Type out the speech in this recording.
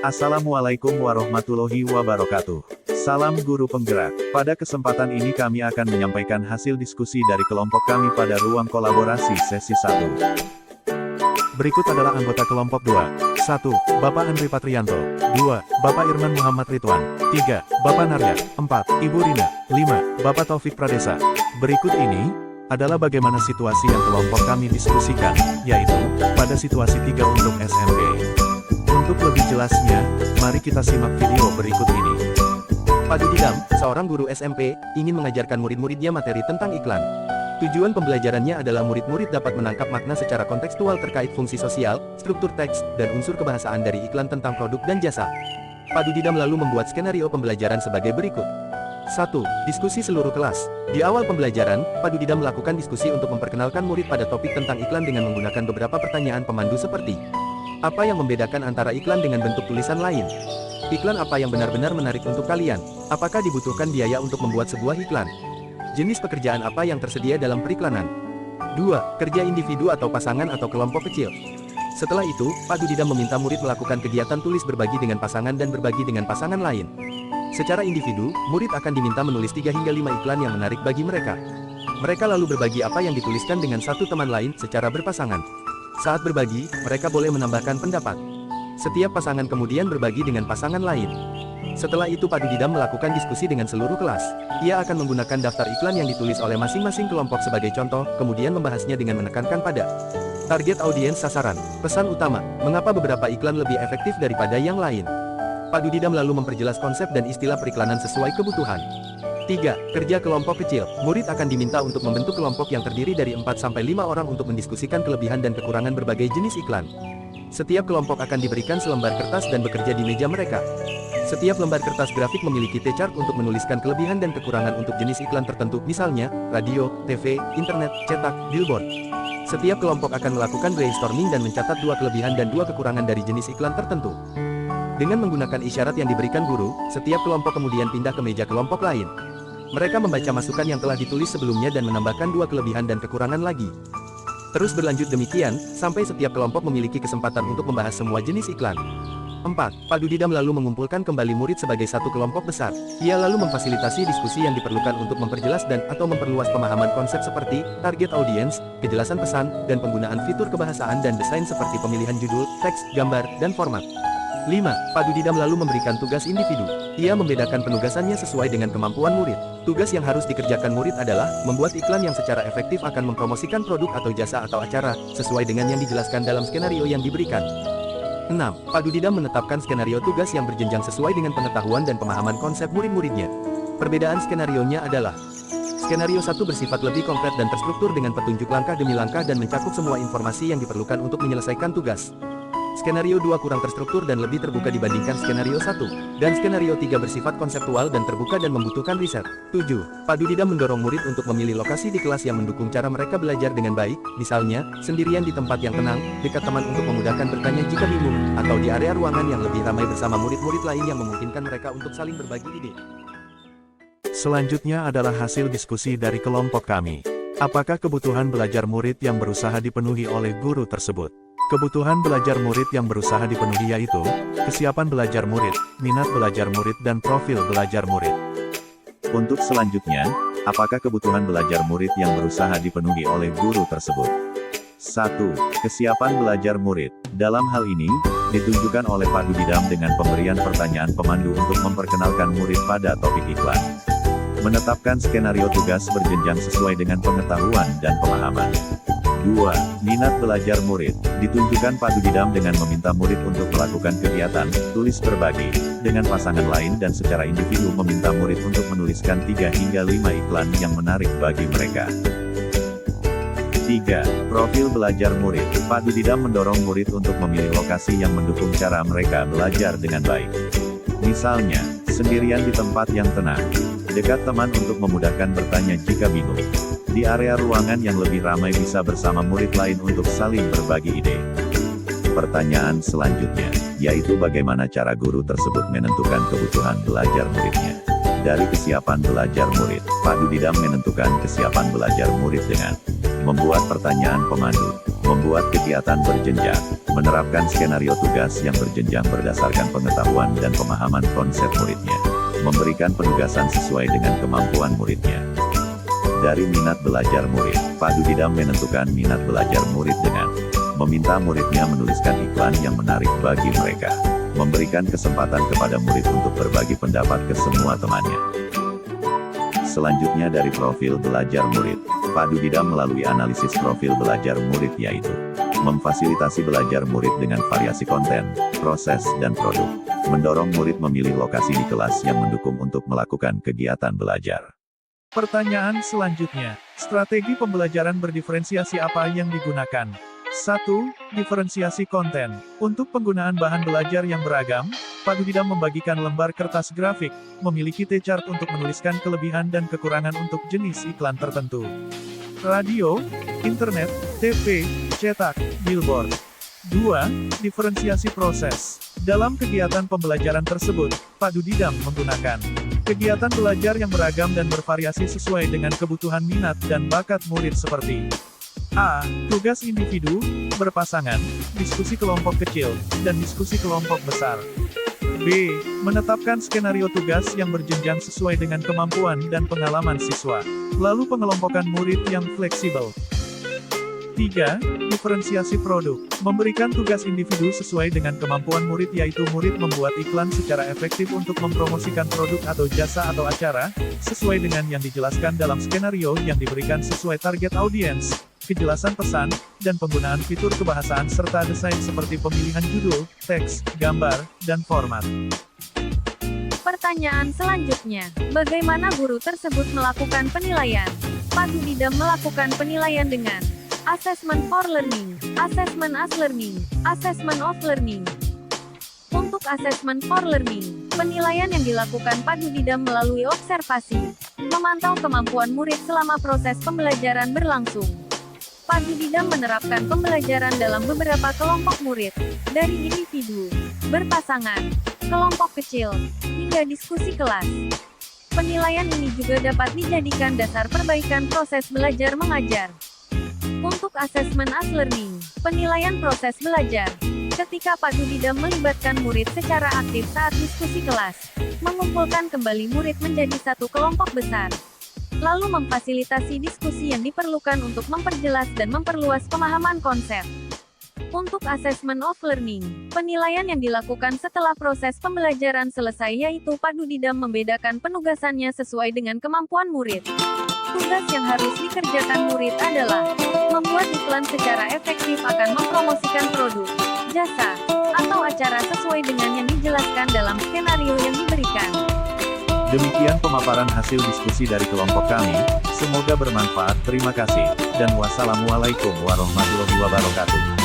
Assalamualaikum warahmatullahi wabarakatuh. Salam guru penggerak. Pada kesempatan ini kami akan menyampaikan hasil diskusi dari kelompok kami pada ruang kolaborasi sesi 1. Berikut adalah anggota kelompok 2. 1. Bapak Andri Patrianto. 2. Bapak Irman Muhammad Ridwan. 3. Bapak Narya. 4. Ibu Rina. 5. Bapak Taufik Pradesa. Berikut ini adalah bagaimana situasi yang kelompok kami diskusikan, yaitu pada situasi 3 untuk SMP. Untuk lebih jelasnya, mari kita simak video berikut ini. Pak Dudidam, seorang guru SMP, ingin mengajarkan murid-muridnya materi tentang iklan. Tujuan pembelajarannya adalah murid-murid dapat menangkap makna secara kontekstual terkait fungsi sosial, struktur teks, dan unsur kebahasaan dari iklan tentang produk dan jasa. Pak Dudidam lalu membuat skenario pembelajaran sebagai berikut. 1. Diskusi seluruh kelas. Di awal pembelajaran, Pak Dudidam melakukan diskusi untuk memperkenalkan murid pada topik tentang iklan dengan menggunakan beberapa pertanyaan pemandu seperti: apa yang membedakan antara iklan dengan bentuk tulisan lain? Iklan apa yang benar-benar menarik untuk kalian? Apakah dibutuhkan biaya untuk membuat sebuah iklan? Jenis pekerjaan apa yang tersedia dalam periklanan? 2. Kerja individu atau pasangan atau kelompok kecil. Setelah itu, Pak Dudidam meminta murid melakukan kegiatan tulis berbagi dengan pasangan dan berbagi dengan pasangan lain. Secara individu, murid akan diminta menulis 3 hingga 5 iklan yang menarik bagi mereka. Mereka lalu berbagi apa yang dituliskan dengan satu teman lain secara berpasangan. Saat berbagi, mereka boleh menambahkan pendapat. Setiap pasangan kemudian berbagi dengan pasangan lain. Setelah itu Pak Dudidam melakukan diskusi dengan seluruh kelas. Ia akan menggunakan daftar iklan yang ditulis oleh masing-masing kelompok sebagai contoh, kemudian membahasnya dengan menekankan pada target audiens sasaran. Pesan utama, mengapa beberapa iklan lebih efektif daripada yang lain. Pak Dudidam lalu memperjelas konsep dan istilah periklanan sesuai kebutuhan. 3. Kerja kelompok kecil. Murid akan diminta untuk membentuk kelompok yang terdiri dari 4-5 orang untuk mendiskusikan kelebihan dan kekurangan berbagai jenis iklan. Setiap kelompok akan diberikan selembar kertas dan bekerja di meja mereka. Setiap lembar kertas grafik memiliki T-chart untuk menuliskan kelebihan dan kekurangan untuk jenis iklan tertentu, misalnya radio, TV, internet, cetak, billboard. Setiap kelompok akan melakukan brainstorming dan mencatat 2 kelebihan dan 2 kekurangan dari jenis iklan tertentu. Dengan menggunakan isyarat yang diberikan guru, setiap kelompok kemudian pindah ke meja kelompok lain. Mereka membaca masukan yang telah ditulis sebelumnya dan menambahkan 2 kelebihan dan kekurangan lagi. Terus berlanjut demikian, sampai setiap kelompok memiliki kesempatan untuk membahas semua jenis iklan. 4. Pak Dudidam lalu mengumpulkan kembali murid sebagai satu kelompok besar. Ia lalu memfasilitasi diskusi yang diperlukan untuk memperjelas dan/atau memperluas pemahaman konsep seperti target audiens, kejelasan pesan, dan penggunaan fitur kebahasaan dan desain seperti pemilihan judul, teks, gambar, dan format. 5. Pak Dudidam lalu memberikan tugas individu. Ia membedakan penugasannya sesuai dengan kemampuan murid. Tugas yang harus dikerjakan murid adalah membuat iklan yang secara efektif akan mempromosikan produk atau jasa atau acara, sesuai dengan yang dijelaskan dalam skenario yang diberikan. 6. Pak Dudidam menetapkan skenario tugas yang berjenjang sesuai dengan pengetahuan dan pemahaman konsep murid-muridnya. Perbedaan skenarionya adalah: skenario 1 bersifat lebih konkret dan terstruktur dengan petunjuk langkah demi langkah dan mencakup semua informasi yang diperlukan untuk menyelesaikan tugas. Skenario 2 kurang terstruktur dan lebih terbuka dibandingkan skenario 1. Dan skenario 3 bersifat konseptual dan terbuka dan membutuhkan riset. 7. Pak Dudidam mendorong murid untuk memilih lokasi di kelas yang mendukung cara mereka belajar dengan baik, misalnya, sendirian di tempat yang tenang, dekat teman untuk memudahkan bertanya jika bingung, atau di area ruangan yang lebih ramai bersama murid-murid lain yang memungkinkan mereka untuk saling berbagi ide. Selanjutnya adalah hasil diskusi dari kelompok kami. Apakah kebutuhan belajar murid yang berusaha dipenuhi oleh guru tersebut? Kebutuhan belajar murid yang berusaha dipenuhi yaitu kesiapan belajar murid, minat belajar murid, dan profil belajar murid. Untuk selanjutnya, apakah kebutuhan belajar murid yang berusaha dipenuhi oleh guru tersebut? 1. Kesiapan belajar murid. Dalam hal ini, ditunjukkan oleh Pak Dudidam dengan pemberian pertanyaan pemandu untuk memperkenalkan murid pada topik iklan. Menetapkan skenario tugas berjenjang sesuai dengan pengetahuan dan pemahaman. 2. Minat belajar murid. Ditunjukkan Pak Dudidam dengan meminta murid untuk melakukan kegiatan tulis berbagi dengan pasangan lain dan secara individu meminta murid untuk menuliskan 3 hingga 5 iklan yang menarik bagi mereka. 3. Profil belajar murid. Pak Dudidam mendorong murid untuk memilih lokasi yang mendukung cara mereka belajar dengan baik. Misalnya, sendirian di tempat yang tenang, dekat teman untuk memudahkan bertanya jika bingung. Di area ruangan yang lebih ramai bisa bersama murid lain untuk saling berbagi ide. Pertanyaan selanjutnya, yaitu bagaimana cara guru tersebut menentukan kebutuhan belajar muridnya. Dari kesiapan belajar murid, Pak Dudidam menentukan kesiapan belajar murid dengan membuat pertanyaan pemandu, Membuat kegiatan berjenjang, menerapkan skenario tugas yang berjenjang berdasarkan pengetahuan dan pemahaman konsep muridnya. Memberikan penugasan sesuai dengan kemampuan muridnya. Dari minat belajar murid, Pak Dudidam menentukan minat belajar murid dengan meminta muridnya menuliskan iklan yang menarik bagi mereka. Memberikan kesempatan kepada murid untuk berbagi pendapat ke semua temannya. Selanjutnya dari profil belajar murid, Pak Dudidam melalui analisis profil belajar murid yaitu memfasilitasi belajar murid dengan variasi konten, proses, dan produk. Mendorong murid memilih lokasi di kelas yang mendukung untuk melakukan kegiatan belajar. Pertanyaan selanjutnya, strategi pembelajaran berdiferensiasi apa yang digunakan? 1. Diferensiasi konten. Untuk penggunaan bahan belajar yang beragam, Pak Dudidam membagikan lembar kertas grafik, memiliki T-chart untuk menuliskan kelebihan dan kekurangan untuk jenis iklan tertentu. Radio, internet, TV, cetak, billboard. 2. Diferensiasi proses. Dalam kegiatan pembelajaran tersebut, Pak Dudidam menggunakan kegiatan belajar yang beragam dan bervariasi sesuai dengan kebutuhan minat dan bakat murid seperti A. Tugas individu, berpasangan, diskusi kelompok kecil, dan diskusi kelompok besar. B. Menetapkan skenario tugas yang berjenjang sesuai dengan kemampuan dan pengalaman siswa. Lalu pengelompokan murid yang fleksibel. 3. Diferensiasi produk. Memberikan tugas individu sesuai dengan kemampuan murid yaitu murid membuat iklan secara efektif untuk mempromosikan produk atau jasa atau acara, sesuai dengan yang dijelaskan dalam skenario yang diberikan sesuai target audiens, kejelasan pesan, dan penggunaan fitur kebahasaan serta desain seperti pemilihan judul, teks, gambar, dan format. Pertanyaan selanjutnya, bagaimana guru tersebut melakukan penilaian? Pak Dudidam melakukan penilaian dengan Assessment for Learning, Assessment as Learning, Assessment of Learning. Untuk Assessment for Learning, penilaian yang dilakukan Pak Dudidam melalui observasi, memantau kemampuan murid selama proses pembelajaran berlangsung. Pak Dudidam menerapkan pembelajaran dalam beberapa kelompok murid, dari individu, berpasangan, kelompok kecil, hingga diskusi kelas. Penilaian ini juga dapat dijadikan dasar perbaikan proses belajar mengajar. Untuk Assessment as Learning, penilaian proses belajar, ketika Pak Dudidam melibatkan murid secara aktif saat diskusi kelas, mengumpulkan kembali murid menjadi satu kelompok besar, lalu memfasilitasi diskusi yang diperlukan untuk memperjelas dan memperluas pemahaman konsep. Untuk Assessment of Learning, penilaian yang dilakukan setelah proses pembelajaran selesai yaitu Pak Dudidam membedakan penugasannya sesuai dengan kemampuan murid. Tugas yang harus dikerjakan murid adalah membuat iklan secara efektif akan mempromosikan produk, jasa, atau acara sesuai dengan yang dijelaskan dalam skenario yang diberikan. Demikian pemaparan hasil diskusi dari kelompok kami, semoga bermanfaat. Terima kasih, dan wassalamualaikum warahmatullahi wabarakatuh.